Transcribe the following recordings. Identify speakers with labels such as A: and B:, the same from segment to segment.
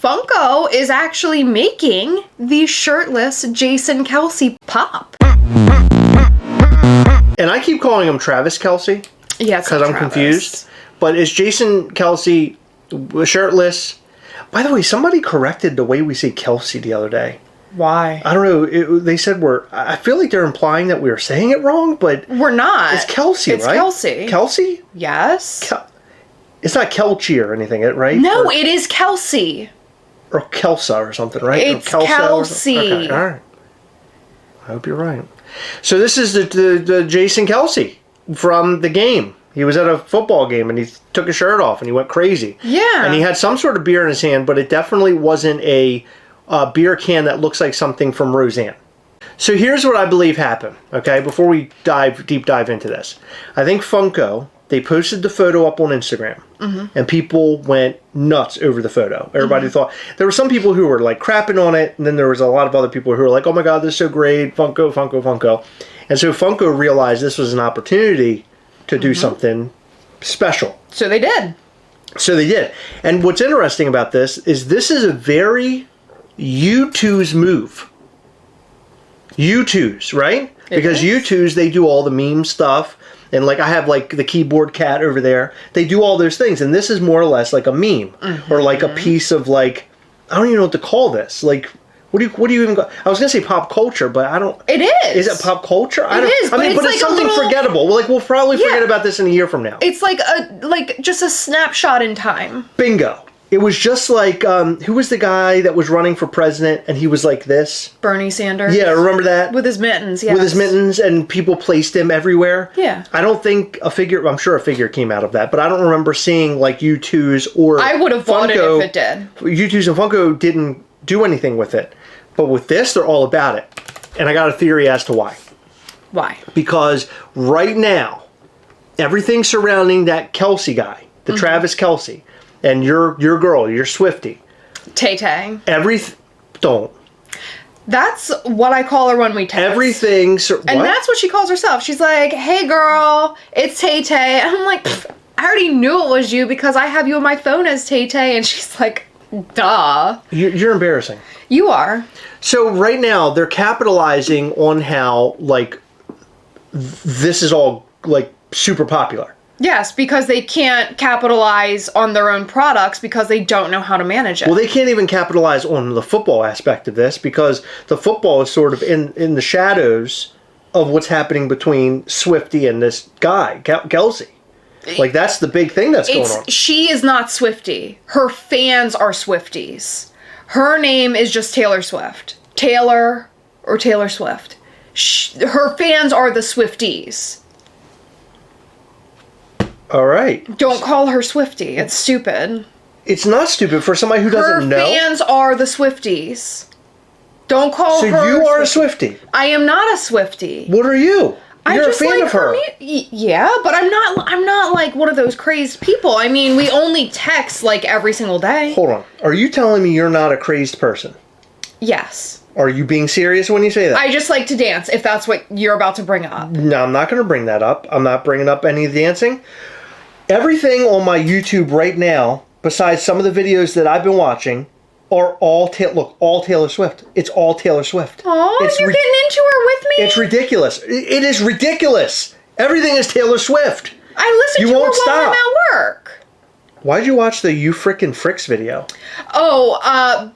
A: Funko is actually making the shirtless Jason Kelce pop.
B: And I keep calling him Travis Kelce.
A: Yeah,
B: because I'm confused. But is Jason Kelce shirtless? By the way, somebody corrected the way we say Kelce the other day.
A: Why?
B: I don't know. They said I feel like they're implying that we're saying it wrong, but
A: we're not.
B: It's Kelce,
A: it's
B: right?
A: It's Kelce.
B: Kelce?
A: Yes.
B: It's not Kelce or anything, right?
A: No, it is Kelce.
B: Or Kelsa or something, right?
A: It's Kelce.
B: Okay, all right. I hope you're right. So this is the Jason Kelce from the game. He was at a football game and he took his shirt off and he went crazy.
A: Yeah.
B: And he had some sort of beer in his hand, but it definitely wasn't a beer can that looks like something from Roseanne. So here's what I believe happened, okay, before we deep dive into this. I think Funko, they posted the photo up on Instagram, and people went nuts over the photo. Everybody thought, there were some people who were like crapping on it, and then there was a lot of other people who were like, oh my God, this is so great, Funko, Funko, Funko. And so Funko realized this was an opportunity to do something special.
A: So they did.
B: So they did. And what's interesting about this is a very U2's move. U2's, right? Because U2's, they do all the meme stuff. And like I have like the keyboard cat over there. They do all those things. And this is more or less like a meme. Or like a piece of like, I don't even know what to call this. Like, what do you even go? I was going to say pop culture, but I don't.
A: It is.
B: Is it pop culture?
A: It is, but it's like
B: something forgettable. We'll probably forget about this in a year from now.
A: It's like just a snapshot in time.
B: Bingo. It was just like, who was the guy that was running for president and he was like this?
A: Bernie Sanders.
B: Yeah, remember that?
A: With his mittens, yes.
B: With his mittens, and people placed him everywhere.
A: Yeah.
B: I don't think I'm sure a figure came out of that, but I don't remember seeing like U2's or
A: I would have bought it if it did.
B: U2's and Funko didn't do anything with it. But with this, they're all about it. And I got a theory as to why.
A: Why?
B: Because right now, everything surrounding that Kelce guy, the Travis Kelce, and your girl, your Swiftie.
A: Tay-Tay.
B: Don't.
A: That's what I call her when we text.
B: Everything.
A: And that's what she calls herself. She's like, hey girl, it's Tay-Tay. And I'm like, I already knew it was you because I have you on my phone as Tay-Tay. And she's like, duh.
B: You're embarrassing.
A: You are.
B: So right now, they're capitalizing on how, like, this is all, like, super popular.
A: Yes, because they can't capitalize on their own products because they don't know how to manage it.
B: Well, they can't even capitalize on the football aspect of this because the football is sort of in the shadows of what's happening between Swiftie and this guy, Kelce. Like, that's the big thing that's going on.
A: She is not Swiftie. Her fans are Swifties. Her name is just Taylor Swift. Taylor or Taylor Swift. Her fans are the Swifties.
B: All right.
A: Don't call her Swiftie. It's stupid.
B: It's not stupid for somebody who doesn't know.
A: Her fans are the Swifties. Don't call her.
B: So you are a Swiftie.
A: I am not a Swiftie.
B: What are you? You're a fan
A: like
B: of her.
A: Yeah, but I'm not like one of those crazed people. I mean, we only text like every single day.
B: Hold on. Are you telling me you're not a crazed person?
A: Yes.
B: Are you being serious when you say that?
A: I just like to dance, if that's what you're about to bring up.
B: No, I'm not going to bring that up. I'm not bringing up any dancing. Everything on my YouTube right now, besides some of the videos that I've been watching, are all Taylor Swift. It's all Taylor Swift.
A: Oh, you're getting into her with me?
B: It's ridiculous. It is ridiculous. Everything is Taylor Swift.
A: I listen to her while I'm at work.
B: Why'd you watch the You Frickin' Fricks video?
A: Oh,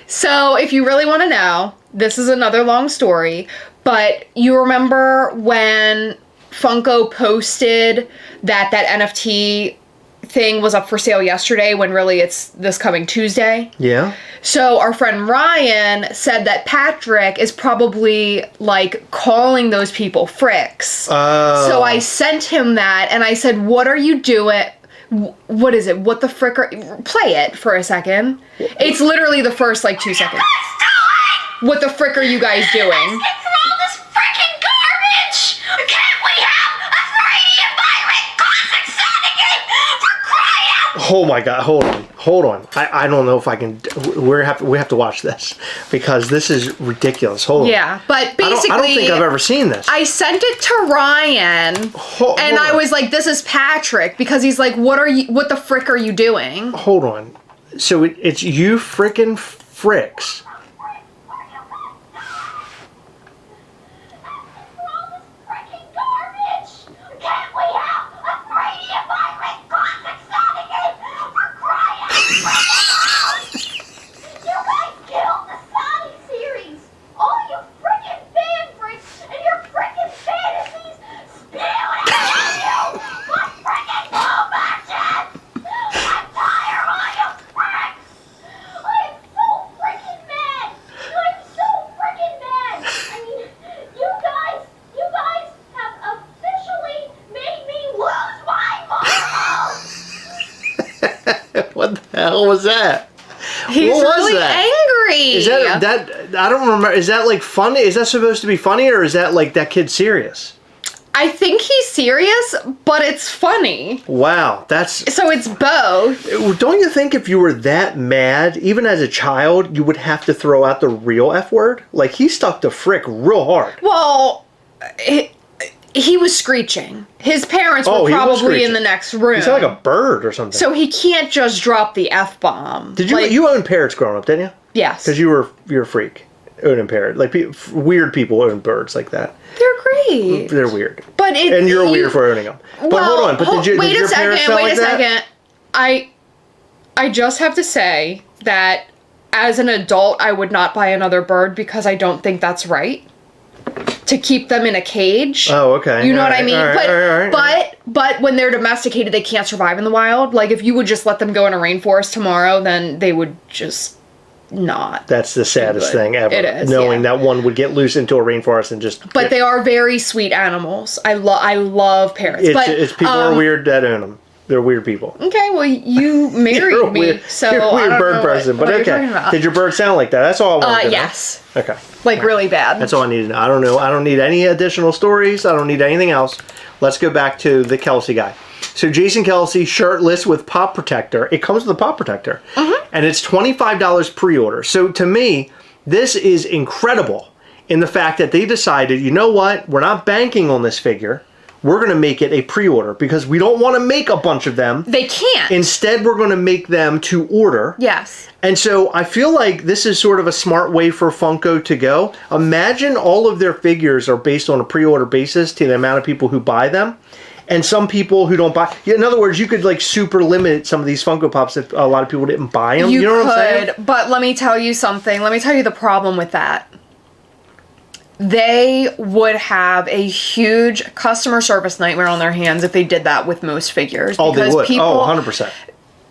A: so if you really want to know, this is another long story, but you remember when Funko posted that NFT thing was up for sale yesterday when really it's this coming Tuesday?
B: Yeah.
A: So our friend Ryan said that Patrick is probably like calling those people fricks.
B: Oh.
A: So I sent him that and I said, what are you doing? What is it? What the frick are... Play it for a second. It's literally the first like 2 seconds. What the frick are you guys doing?
C: For all this frickin' garbage! Can't we have a 3D environment classic Sonic game for crying out?
B: Oh my God! Hold on. I don't know if I can. We have to watch this because this is ridiculous. Hold on.
A: Yeah, but basically,
B: I don't think I've ever seen this.
A: I sent it to Ryan, and I was like, "This is Patrick," because he's like, "What the frick are you doing?"
B: Hold on. So it's you frickin' fricks. What the hell was that?
A: He's
B: what was
A: really angry.
B: Is that I don't remember. Is that like funny? Is that supposed to be funny, or is that like that kid serious?
A: I think he's serious, but it's funny.
B: Wow, that's...
A: So it's both.
B: Don't you think if you were that mad, even as a child, you would have to throw out the real F word? Like, he stuck to frick real hard.
A: Well, he was screeching. His parents were probably in the next room.
B: He sounded like a bird or something.
A: So he can't just drop the F-bomb.
B: Did you... you owned parrots growing up, didn't you?
A: Yes.
B: Because you're a freak. Owning parrot. Like, weird people own birds like that.
A: They're great.
B: They're weird.
A: But
B: and you're weird for owning them. But
A: well,
B: hold on. But
A: wait
B: did
A: a second.
B: Wait a second.
A: I just have to say that as an adult, I would not buy another bird because I don't think that's right. To keep them in a cage.
B: Oh, okay.
A: You know what I mean? But when they're domesticated, they can't survive in the wild. Like, if you would just let them go in a rainforest tomorrow, then they would just not.
B: That's the saddest thing ever.
A: It is,
B: knowing that one would get loose into a rainforest and just...
A: But they are very sweet animals. I love parrots.
B: It's people are weird that own them. They're weird people.
A: Okay, well, you married me, so
B: you're a weird
A: I don't
B: bird
A: know
B: person.
A: what
B: but
A: you're
B: okay,
A: talking about.
B: Did your bird sound like that? That's all I wanted to know.
A: Yes.
B: Okay.
A: Like, really bad.
B: That's all I need to know. I don't know. I don't need any additional stories. I don't need anything else. Let's go back to the Kelsey guy. So Jason Kelsey, shirtless with pop protector. It comes with a pop protector. Mm-hmm. And it's $25 pre-order. So to me, this is incredible in the fact that they decided, you know what? We're not banking on this figure. We're going to make it a pre-order because we don't want to make a bunch of them.
A: They can't.
B: Instead, we're going to make them to order.
A: Yes.
B: And so I feel like this is sort of a smart way for Funko to go. Imagine all of their figures are based on a pre-order basis to the amount of people who buy them. And some people who don't buy... In other words, you could like super limit some of these Funko Pops if a lot of people didn't buy them. You know what I'm saying?
A: But let me tell you something. Let me tell you the problem with that. They would have a huge customer service nightmare on their hands if they did that with most figures.
B: Oh, they would. 100%.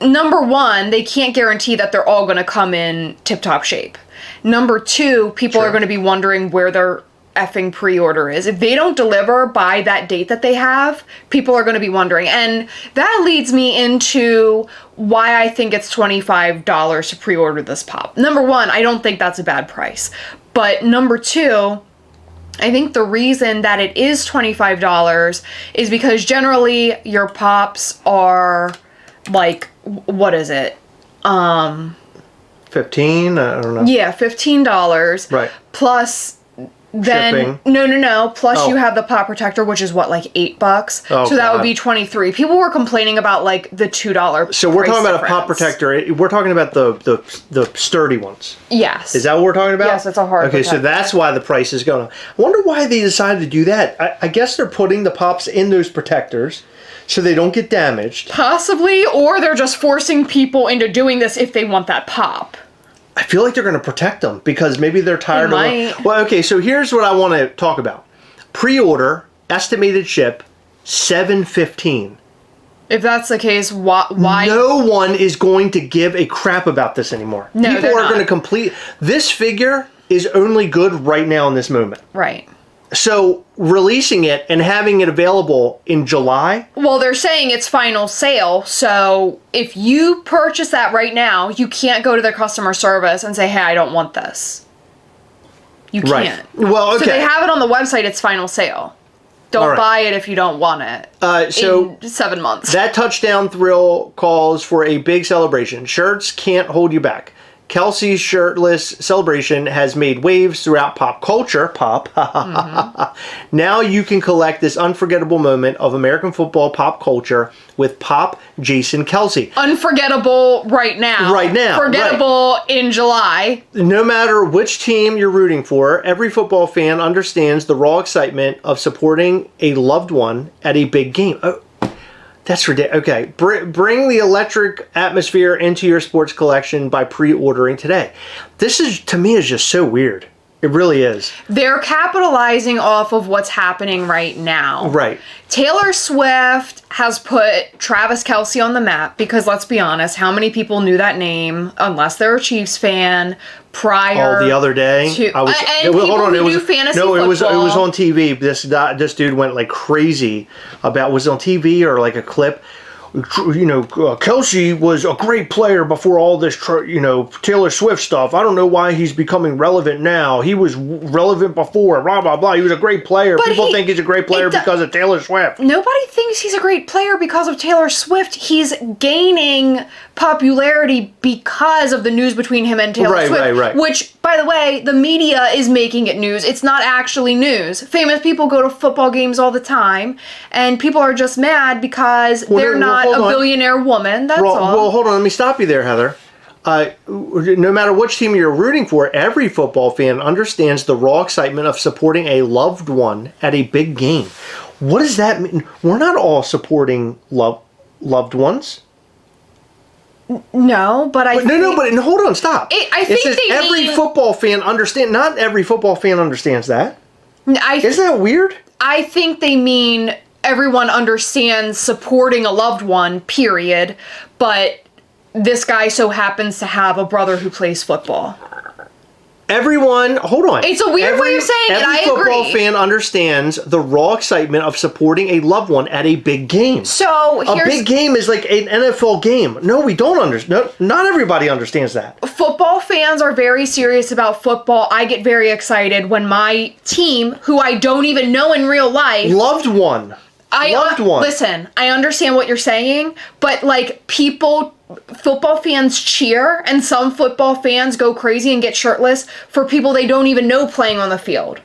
A: Number one, they can't guarantee that they're all going to come in tip-top shape. Number two, people are going to be wondering where their effing pre-order is. If they don't deliver by that date that they have, people are going to be wondering. And that leads me into why I think it's $25 to pre-order this pop. Number one, I don't think that's a bad price. But number two, I think the reason that it is $25 is because generally your pops are like, what is it?
B: 15? I don't know.
A: Yeah, $15.
B: Right.
A: Plus then
B: shipping.
A: No. Plus you have the pop protector, which is what, like $8? So that would be $23. People were complaining about like the $2.
B: So we're talking about a pop protector. We're talking about the sturdy ones.
A: Yes.
B: Is that what we're talking about?
A: Yes, it's a hard
B: protector. So that's why the price is going up. I wonder why they decided to do that. I guess they're putting the pops in those protectors so they don't get damaged.
A: Possibly, or they're just forcing people into doing this if they want that pop.
B: I feel like they're going to protect them because maybe they're tired of... Well, okay, so here's what I want to talk about. Pre-order, estimated ship, $7.15.
A: If that's the case, why?
B: No one is going to give a crap about this anymore.
A: No,
B: people are going to complete... This figure is only good right now in this moment.
A: Right.
B: So releasing it and having it available in July...
A: Well, they're saying it's final sale, so if you purchase that right now, you can't go to their customer service and say, hey, I don't want this. You can't.
B: Right. Well, okay.
A: So they have it on the website, it's final sale. Don't buy it if you don't want it.
B: So
A: in 7 months.
B: That touchdown thrill calls for a big celebration. Shirts can't hold you back. Kelsey's shirtless celebration has made waves throughout pop culture. Now you can collect this unforgettable moment of American football pop culture with Pop Jason Kelsey.
A: Unforgettable right now.
B: Right now,
A: Forgettable in July.
B: No matter which team you're rooting for, every football fan understands the raw excitement of supporting a loved one at a big game. Oh, that's ridiculous. Okay, bring the electric atmosphere into your sports collection by pre-ordering today. This is, to me, is just so weird. It really is.
A: They're capitalizing off of what's happening right now.
B: Right.
A: Taylor Swift has put Travis Kelce on the map because, let's be honest, how many people knew that name unless they're a Chiefs fan prior?
B: Oh, the other day,
A: I was. And people who do fantasy football.
B: It was on TV. This dude went like crazy about, was it on TV or like a clip? Kelsey was a great player before all this, Taylor Swift stuff. I don't know why he's becoming relevant now. He was relevant before, blah, blah, blah. He was a great player. People think he's a great player because of Taylor Swift.
A: Nobody thinks he's a great player because of Taylor Swift. He's gaining popularity because of the news between him and Taylor Swift.
B: Right.
A: Which, by the way, the media is making it news. It's not actually news. Famous people go to football games all the time, and people are just mad because they're not a billionaire woman. That's all.
B: Well, hold on. Let me stop you there, Heather. No matter which team you're rooting for, every football fan understands the raw excitement of supporting a loved one at a big game. What does that mean? We're not all supporting loved ones.
A: No, but
B: hold on, stop.
A: I think
B: it says every football fan understands. Not every football fan understands that. Isn't that weird?
A: I think they mean everyone understands supporting a loved one, period. But this guy so happens to have a brother who plays football.
B: Everyone, hold on.
A: It's a weird way of saying it, I agree.
B: Every football fan understands the raw excitement of supporting a loved one at a big game.
A: So
B: a big game is like an NFL game. No, we don't understand. No, not everybody understands that.
A: Football fans are very serious about football. I get very excited when my team, who I don't even know in real life...
B: Loved one.
A: Listen, I understand what you're saying, but football fans cheer, and some football fans go crazy and get shirtless for people they don't even know playing on the field,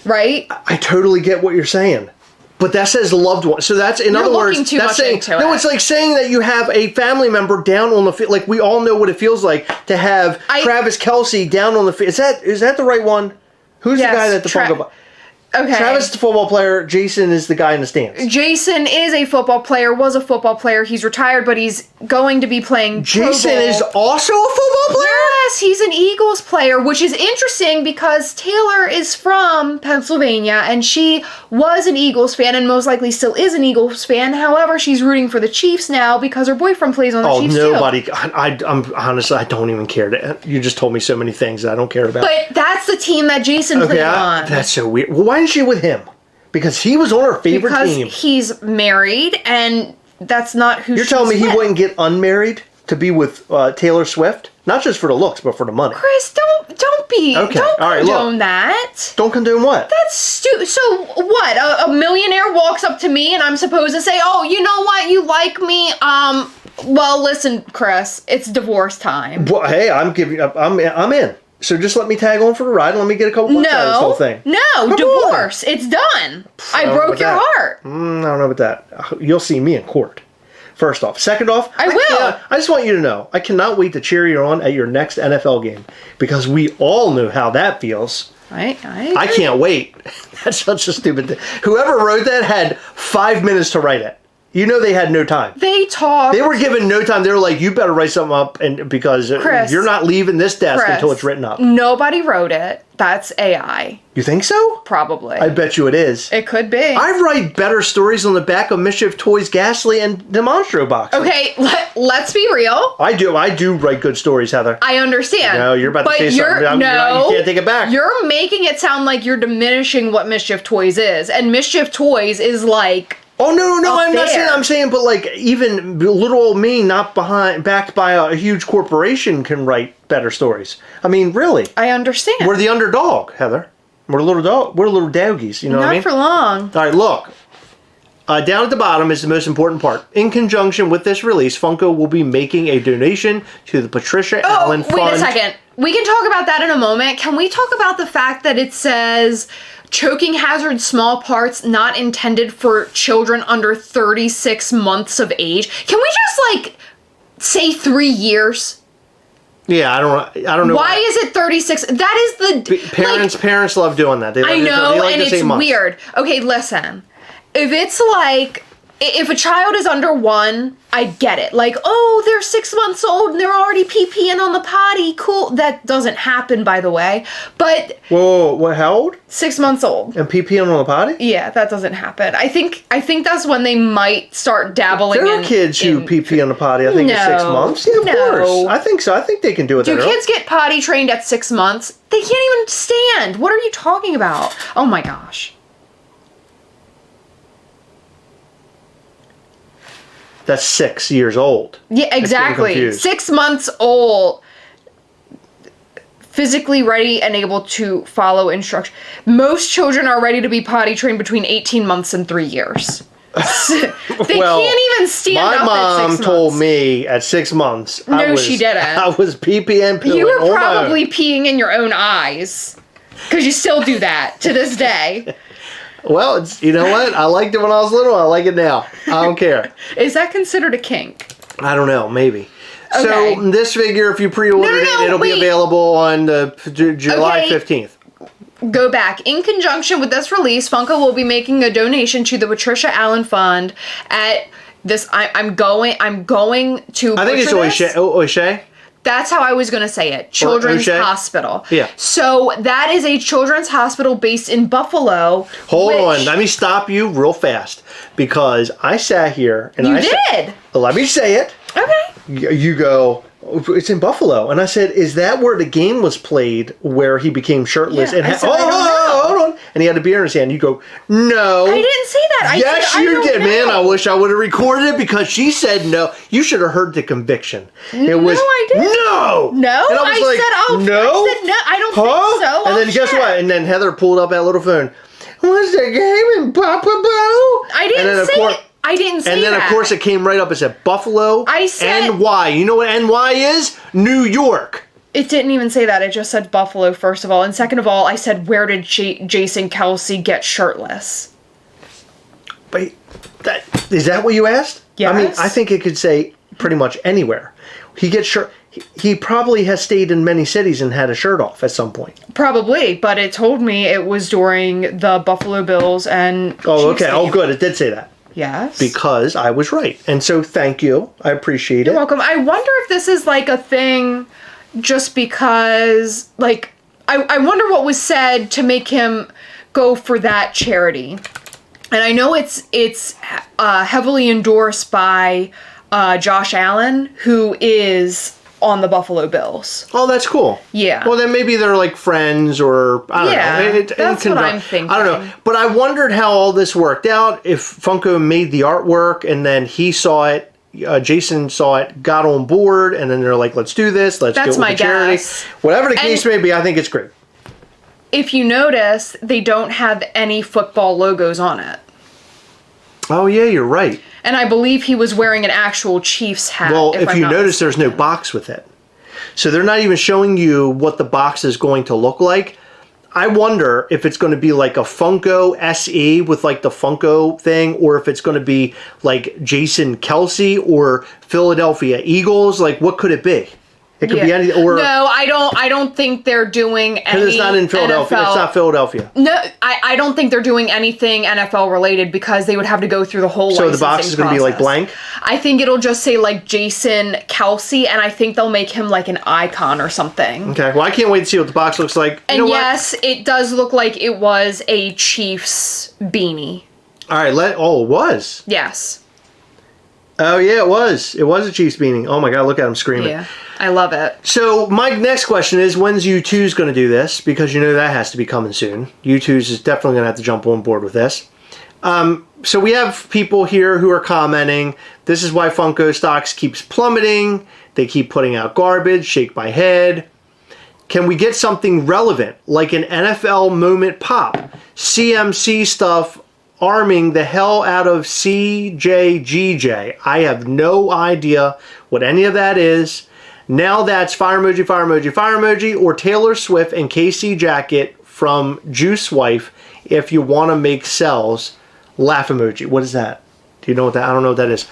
A: right?
B: I totally get what you're saying, but that says loved one. So that's, in other words, that's saying, it's like saying that you have a family member down on the field. Like, we all know what it feels like to have Travis Kelce down on the field. Is that the right one? Who's the guy that the Funko?
A: Okay.
B: Travis is the football player. Jason is the guy in the stands.
A: Jason is a football player, was a football player. He's retired, but he's going to be playing
B: Jason is also a football player?
A: Yes, he's an Eagles player, which is interesting because Taylor is from Pennsylvania, and she was an Eagles fan and most likely still is an Eagles fan. However, she's rooting for the Chiefs now because her boyfriend plays on the Chiefs too.
B: I'm honestly, I don't even care. You just told me so many things that I don't care about.
A: But that's the team that Jason played on.
B: That's so weird. Well, why is she with him? Because he was on her favorite team.
A: Because he's married, and that's not who
B: You're telling me he wouldn't get unmarried to be with Taylor Swift? Not just for the looks, but for the money.
A: Chris, don't condone that.
B: Don't condone what?
A: That's stupid. So what? A millionaire walks up to me, and I'm supposed to say, "Oh, you know what? You like me? Well, listen, Chris, it's divorce time."
B: Well, hey, I'm in. So just let me tag on for the ride and let me get a couple bucks out of this whole thing.
A: No, divorce. It's done. I broke your heart.
B: I don't know about that. You'll see me in court. First off. Second off,
A: I will.
B: I just want you to know, I cannot wait to cheer you on at your next NFL game because we all know how that feels.
A: I
B: can't wait. That's such a stupid thing. Whoever wrote that had 5 minutes to write it. You know they had no time.
A: They talked.
B: They were given no time. They were like, you better write something up because
A: Chris,
B: you're not leaving this desk until it's written up.
A: Nobody wrote it. That's AI.
B: You think so?
A: Probably.
B: I bet you it is.
A: It could be.
B: I write better stories on the back of MISCHIEF Toys, Ghastly, and Demonstro boxes.
A: Okay, let's be real.
B: I do write good stories, Heather.
A: I understand.
B: No, you're about to say something. You can't take it back.
A: You're making it sound like you're diminishing what MISCHIEF Toys is. And MISCHIEF Toys is like...
B: Oh, no, I'm not saying. I'm saying, but like, even little old me, not backed by a huge corporation, can write better stories. I mean, really.
A: I understand.
B: We're the underdog, Heather. We're little doggies, you know what I mean?
A: Not for long.
B: All right, look. Down at the bottom is the most important part. In conjunction with this release, Funko will be making a donation to the Patricia Allen Fund.
A: Wait a second. We can talk about that in a moment. Can we talk about the fact that it says choking hazard small parts not intended for children under 36 months of age? Can we just like say 3 years?
B: Yeah, I don't know.
A: Why is it 36? That is the
B: parents love doing that.
A: I know,
B: they like
A: and
B: to say
A: it's
B: months.
A: weird. Okay, listen. If it's like, if a child is under 1, I get it. Like, oh, they're 6 months old and they're already pee-peeing on the potty. Cool. That doesn't happen, by the way. But
B: Whoa, what? How old?
A: 6 months old.
B: And pee-peeing on the potty?
A: Yeah, that doesn't happen. I think that's when they might start dabbling in.
B: There are kids who pee-pee on the potty, I think, at 6 months. Yeah, of course. I think so. I think they can do it.
A: Do kids get potty trained at 6 months? They can't even stand. What are you talking about? Oh my gosh.
B: That's 6 years old.
A: Yeah, exactly. 6 months old. Physically ready and able to follow instructions. Most children are ready to be potty trained between 18 months and 3 years. They can't even stand up at 6 months.
B: My mom told me at 6 months.
A: No, she didn't.
B: I was pee-peeing.
A: You were probably peeing in your own eyes. Because you still do that to this day.
B: Well, it's, you know what? I liked it when I was little. I like it now. I don't care.
A: Is that considered a kink?
B: I don't know. Maybe.
A: Okay.
B: So this figure, if you pre-ordered it, it'll be available on July 15th.
A: Go back. In conjunction with this release, Funko will be making a donation to the Patricia Allen Fund at this. I'm going to.
B: I think it's Oishe.
A: That's how I was going to say it. Children's Hospital.
B: Yeah.
A: So that is a children's hospital based in Buffalo.
B: Hold on. Let me stop you real fast because I sat here and
A: did.
B: Let me say it.
A: Okay.
B: You go, it's in Buffalo. And I said, is that where the game was played where he became shirtless?
A: Yeah,
B: And
A: I said, I don't know.
B: hold on. And he had a beer in his hand. You go, no.
A: I didn't say that.
B: Yes, you did, man. I wish I would have recorded it because she said no. You should have heard the conviction. It was,
A: no, I didn't.
B: No.
A: No,
B: and I was like, no.
A: I said no. I don't think so.
B: And then guess what? And then Heather pulled up that little phone. What's the game in Papa Bo?
A: I didn't say it. I didn't say that.
B: And then, of course, it came right up. It said Buffalo.
A: I said
B: NY. You know what NY is? New York.
A: It didn't even say that. It just said Buffalo, first of all. And second of all, I said, where did Jason Kelsey get shirtless?
B: Wait, is that what you asked?
A: Yes.
B: I mean, I think it could say pretty much anywhere. He gets shirt. He probably has stayed in many cities and had a shirt off at some point.
A: Probably, but it told me it was during the Buffalo Bills and
B: Oh,
A: Chiefs
B: okay.
A: game.
B: Oh, good. It did say that.
A: Yes.
B: Because I was right. And so thank you. I appreciate it.
A: You're welcome. I wonder if this is like a thing just because, like, I wonder what was said to make him go for that charity. And I know it's heavily endorsed by Josh Allen, who is on the Buffalo Bills.
B: Oh, that's cool.
A: Yeah.
B: Well, then maybe they're like friends or, I don't know.
A: That's what I'm thinking.
B: I don't know. But I wondered how all this worked out. If Funko made the artwork and then he saw it, Jason saw it, got on board, and then they're like, let's do this. Let's go with the charity.
A: Guess.
B: Whatever the case may be, I think it's great.
A: If you notice, they don't have any football logos on it.
B: Oh, yeah, you're right.
A: And I believe he was wearing an actual Chiefs hat.
B: Well, if you notice, there's no box with it. So they're not even showing you what the box is going to look like. I wonder if it's going to be like a Funko SE with like the Funko thing, or if it's going to be like Jason Kelsey or Philadelphia Eagles. Like, what could it be? It could be any. Or
A: no, I don't think they're doing any.
B: Because it's not in Philadelphia.
A: NFL.
B: It's not Philadelphia.
A: No, I don't think they're doing anything NFL related because they would have to go through the whole.
B: So the box is going to be like blank.
A: I think it'll just say like Jason Kelsey, and I think they'll make him like an icon or something.
B: Okay. Well, I can't wait to see what the box looks like.
A: And yes, it does look like it was a Chiefs beanie.
B: All right. It was.
A: Yes.
B: Oh yeah, it was. It was a Chiefs beanie. Oh my God, look at him screaming.
A: Yeah, I love it.
B: So my next question is, when's U2's going to do this? Because you know that has to be coming soon. U2's is definitely going to have to jump on board with this. So we have people here who are commenting, this is why Funko stocks keeps plummeting. They keep putting out garbage, shake my head. Can we get something relevant, like an NFL moment pop? CMC stuff arming the hell out of CJGJ. I have no idea what any of that is. Now that's fire emoji, fire emoji, fire emoji, or Taylor Swift and KC Jacket from Juice Wife if you want to make cells. Laugh emoji. What is that? Do you know what that? I don't know what that is.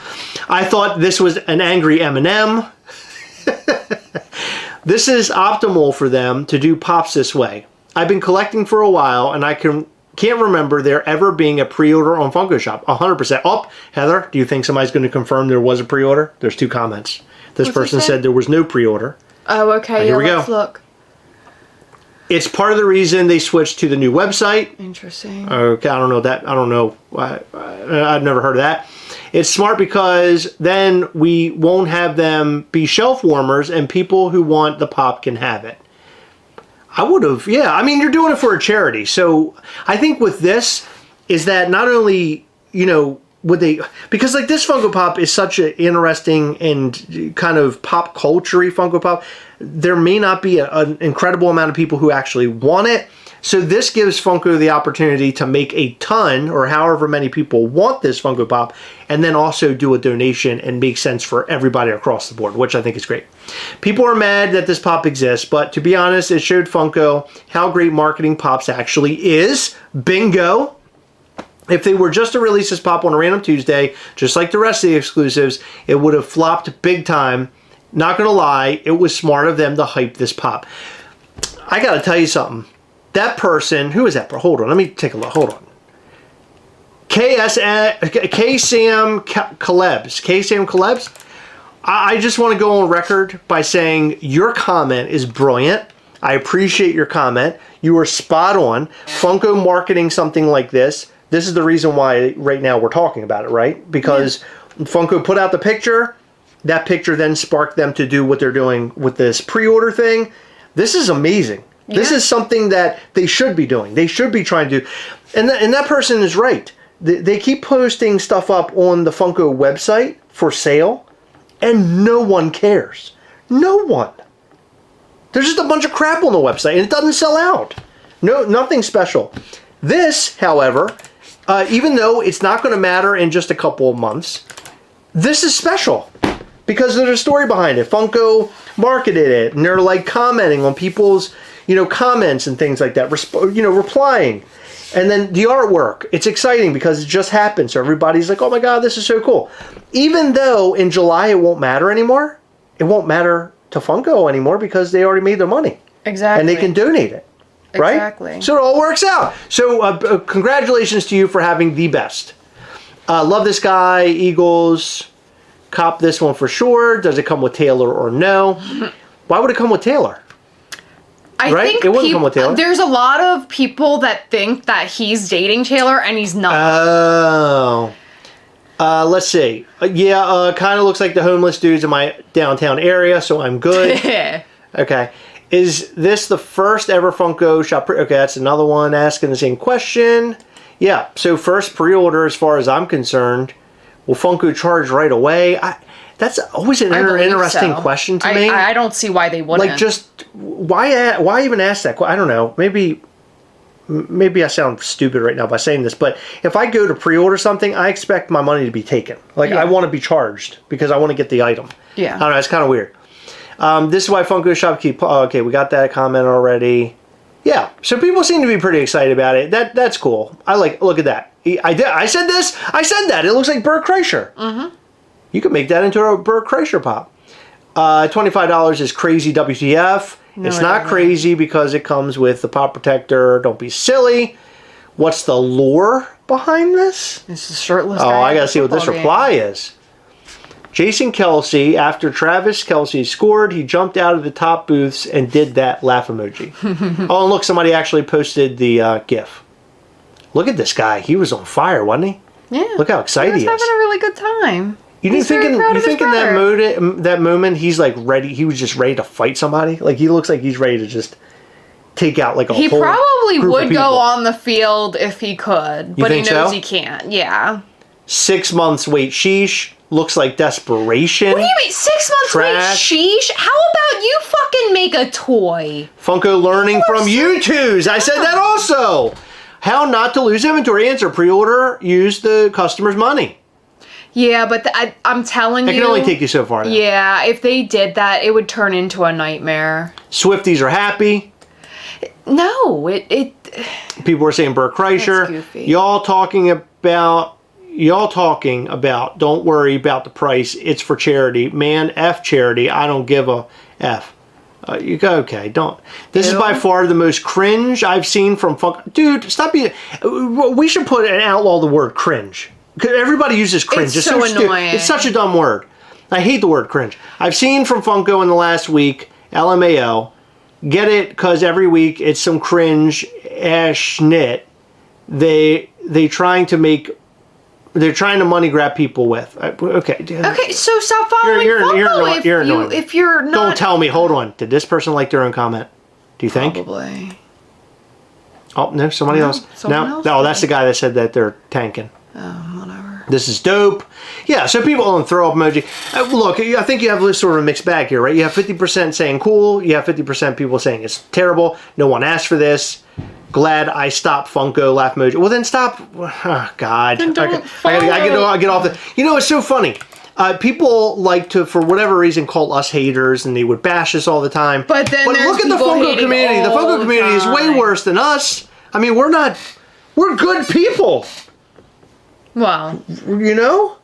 B: I thought this was an angry Eminem. This is optimal for them to do pops this way. I've been collecting for a while, and I can't remember there ever being a pre-order on Funko Shop. 100%. Oh, Heather, do you think somebody's going to confirm there was a pre-order? There's 2 comments. This person said there was no pre-order.
A: Oh, okay.
B: Here we go.
A: Let's look.
B: It's part of the reason they switched to the new website.
A: Interesting.
B: Okay, I don't know that. I don't know. I've never heard of that. It's smart because then we won't have them be shelf warmers and people who want the pop can have it. I would have, yeah. I mean, you're doing it for a charity. So I think with this is that not only, you know, would they, because like this Funko Pop is such an interesting and kind of pop culture-y Funko Pop, there may not be an incredible amount of people who actually want it. So this gives Funko the opportunity to make a ton, or however many people want this Funko Pop, and then also do a donation and make sense for everybody across the board, which I think is great. People are mad that this pop exists, but to be honest, it showed Funko how great marketing Pops actually is. Bingo! If they were just to release this pop on a random Tuesday, just like the rest of the exclusives, it would have flopped big time. Not gonna lie, it was smart of them to hype this pop. I gotta tell you something. That person, who is that? Hold on, let me take a look. Hold on. K-Sam Calebs. I just want to go on record by saying your comment is brilliant. I appreciate your comment. You were spot on. Funko marketing something like this. This is the reason why right now we're talking about it, right? Because Funko put out the picture. That picture then sparked them to do what they're doing with this pre-order thing. This is amazing. Yeah. This is something that they should be doing. They should be trying to do. And that person is right. They keep posting stuff up on the Funko website for sale, and no one cares. No one. There's just a bunch of crap on the website, and it doesn't sell out. No, nothing special. This, however, even though it's not going to matter in just a couple of months, this is special because there's a story behind it. Funko marketed it, and they're like commenting on people's, comments and things like that, replying. And then the artwork, it's exciting because it just happened. So everybody's like, oh my God, this is so cool. Even though in July it won't matter anymore, it won't matter to Funko anymore because they already made their money.
A: Exactly.
B: And they can donate it. Right?
A: Exactly.
B: So it all works out. So congratulations to you for having the best. Love this guy, Eagles. Cop this one for sure. Does it come with Taylor or no? Why would it come with Taylor?
A: I think
B: it wouldn't come with Taylor.
A: There's a lot of people that think that he's dating Taylor and he's not.
B: Oh. Let's see. Kind of looks like the homeless dudes in my downtown area, so I'm good. Okay. Is this the first ever Funko shop? Okay, that's another one asking the same question. Yeah, so first pre-order as far as I'm concerned. Will Funko charge right away? That's always an interesting question to me.
A: I don't see why they wouldn't.
B: Like, just why even ask that? I don't know. Maybe I sound stupid right now by saying this, but if I go to pre-order something, I expect my money to be taken. Like, I want to be charged because I want to get the item. Yeah. I don't know. It's kind of weird. This is why Funko Shop keep... Oh, okay, we got that comment already. Yeah, so people seem to be pretty excited about it. That's cool. Look at that. I said this. I said that. It looks like Bert Kreischer. Mm-hmm. You could make that into a Bert Kreischer pop. $25 is crazy WTF. No, it's not crazy because it comes with the pop protector. Don't be silly. What's the lore behind this?
A: It's a shirtless
B: guy.
A: Oh,
B: I got to see what this reply is. Jason Kelsey, after Travis Kelsey scored, he jumped out of the top booths and did that laugh emoji. Oh, and look, somebody actually posted the GIF. Look at this guy. He was on fire, wasn't he?
A: Yeah.
B: Look how excited he is.
A: He was having a really good time.
B: You think in that moment he's like ready? He was just ready to fight somebody. Like he looks like he's ready to just take out like a whole
A: He probably
B: group
A: would go on the field if he could, but he knows he can't. Yeah.
B: 6 months wait, sheesh. Looks like desperation.
A: What do you mean 6 months wait, sheesh? How about you fucking make a toy?
B: Funko learning from YouTubes. I said that also. How not to lose inventory? Answer: pre-order, use the customer's money.
A: Yeah, but I'm telling you...
B: It can only take you so far now.
A: Yeah, if they did that, it would turn into a nightmare.
B: Swifties are happy.
A: No,
B: People were saying Bert Kreischer.
A: That's goofy.
B: Y'all talking about, don't worry about the price. It's for charity. Man, F charity. I don't give a F. You go, okay, don't. This is by far the most cringe I've seen from Funko. Dude, stop being... We should put and outlaw the word cringe. Because everybody uses cringe.
A: It's so annoying.
B: It's such a dumb word. I hate the word cringe. I've seen from Funko in the last week, LMAO, get it, because every week it's some cringe ash knit they're trying to money grab people with. Okay,
A: so stop following Funko
B: you're annoying.
A: if you're not...
B: Don't tell me. Hold on. Did this person like their own comment? Do you think?
A: Probably.
B: Oh, no, somebody else.
A: Someone else
B: Oh, that's the guy that said that they're tanking.
A: Oh, whatever.
B: This is dope. Yeah, so people don't throw up emoji. Look, I think you have this sort of a mixed bag here, right? You have 50% saying cool. You have 50% people saying it's terrible. No one asked for this. Glad I stopped Funko laugh emoji. Well, then stop. Oh, God.
A: Then don't
B: I get off the... You know, it's so funny. People like to, for whatever reason, call us haters, and they would bash us all the time.
A: But then there's
B: look at the
A: people
B: Funko
A: hating
B: community. The
A: all
B: Funko
A: the
B: community is way
A: time.
B: worse than us. I mean, we're good people.
A: Well,
B: You know?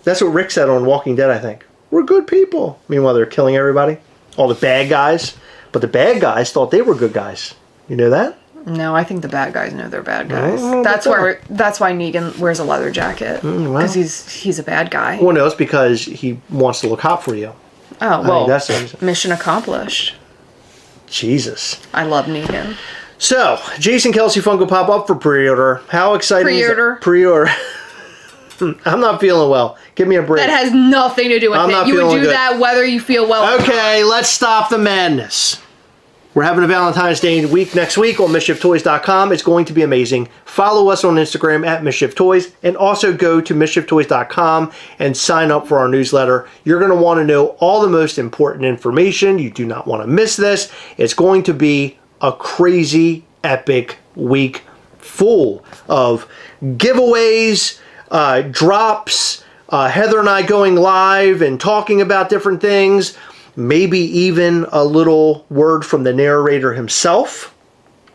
B: That's what Rick said on Walking Dead, I think. We're good people. Meanwhile, they're killing everybody. All the bad guys. But the bad guys thought they were good guys. You know that?
A: no, I think the bad guys know they're bad guys.
B: Oh,
A: That's why Negan wears a leather jacket. Because he's a bad guy.
B: Well, no, it's because he wants to look hot for you.
A: Oh, well,
B: that's the reason.
A: mission accomplished.
B: Jesus.
A: I love Negan.
B: So, Jason Kelsey Funko Pop up for pre-order. How exciting is that? Pre-order. I'm not feeling well. Give me a break.
A: That has nothing to do with it. You would do that whether you feel well or not.
B: Okay, let's stop the madness. We're having a Valentine's Day week next week on MISCHIEFToys.com. It's going to be amazing. Follow us on Instagram at MISCHIEFToys, and also go to MISCHIEFToys.com and sign up for our newsletter. You're going to want to know all the most important information. You do not want to miss this. It's going to be a crazy, epic week full of giveaways, drops, Heather and I going live and talking about different things. Maybe even a little word from the narrator himself.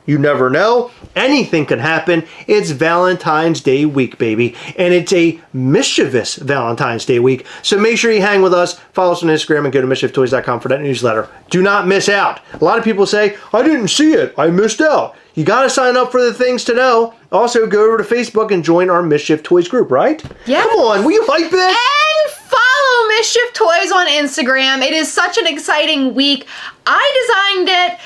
B: You never know. Anything can happen. It's Valentine's Day week, baby. And it's a mischievous Valentine's Day week. So make sure you hang with us. Follow us on Instagram and go to MISCHIEFToys.com for that newsletter. Do not miss out. A lot of people say, I didn't see it. I missed out. You got to sign up for the things to know. Also, go over to Facebook and join our Mischief Toys group, right?
A: Yeah.
B: Come on, will you hype this?
A: And follow Mischief Toys on Instagram. It is such an exciting week. I designed it.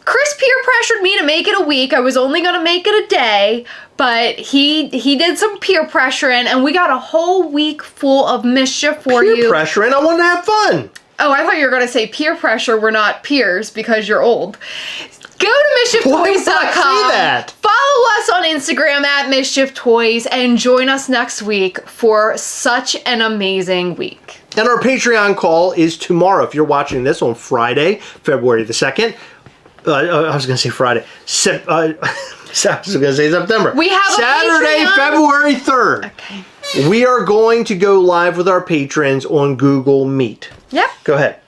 A: Chris peer pressured me to make it a week. I was only going to make it a day, but he did some peer pressuring, and we got a whole week full of mischief for you.
B: Peer pressuring? I want to have fun.
A: Oh, I thought you were going to say peer pressure. We're not peers because you're old. Go to MISCHIEFToys.com.
B: Why would I say that?
A: Follow us on Instagram at Mischief Toys and join us next week for such an amazing week.
B: And our Patreon call is tomorrow. If you're watching this on Friday, February the 2nd. I was going to say Friday. I was going to say September.
A: We have
B: Saturday, February 3rd.
A: Okay.
B: We are going to go live with our patrons on Google Meet.
A: Yep.
B: Go ahead.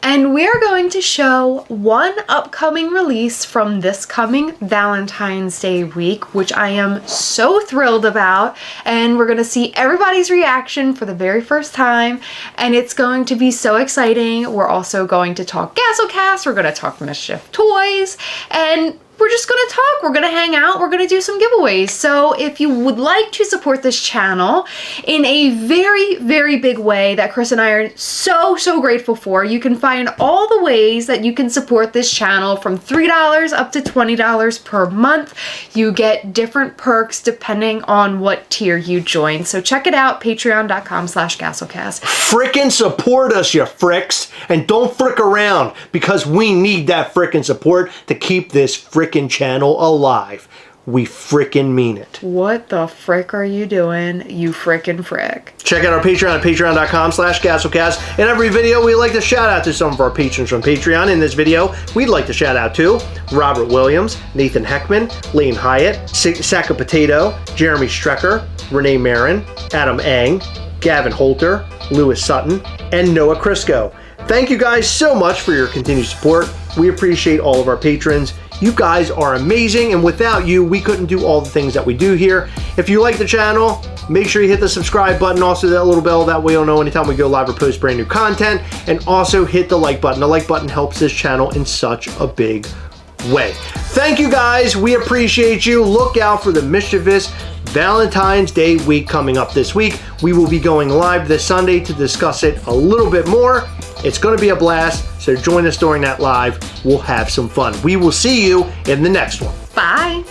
A: And we're going to show one upcoming release from this coming Valentine's Day week, which I am so thrilled about. And we're going to see everybody's reaction for the very first time. And it's going to be so exciting. We're also going to talk Gastlecast. We're going to talk Mischief Toys. And we're just going to talk. We're going to hang out. We're going to do some giveaways. So if you would like to support this channel in a very, very big way that Chris and I are so grateful for, you can find all the ways that you can support this channel from $3 up to $20 per month. You get different perks depending on what tier you join. So check it out, patreon.com/Gastlecast.
B: Frickin' support us, you fricks. And don't frick around, because we need that frickin' support to keep this frickin' channel alive. we frickin' mean it.
A: What the frick are you doing, you frickin' frick?
B: Check out our Patreon at patreon.com/Gastlecast. In every video, we like to shout out to some of our patrons from Patreon. In this video, we'd like to shout out to Robert Williams, Nathan Heckman, Lane Hyatt, Sack of Potato, Jeremy Strecker, Renee Marin, Adam Ang, Gavin Holter, Lewis Sutton, and Noah Crisco. Thank you guys so much for your continued support. We appreciate all of our patrons. You guys are amazing, and without you, we couldn't do all the things that we do here. If you like the channel, make sure you hit the subscribe button, also that little bell, that way you'll know anytime we go live or post brand new content, and also hit the like button. The like button helps this channel in such a big way. Thank you guys, we appreciate you. Look out for the mischievous Valentine's Day week coming up this week. We will be going live this Sunday to discuss it a little bit more. It's going to be a blast, so join us during that live. We'll have some fun. We will see you in the next one.
A: Bye.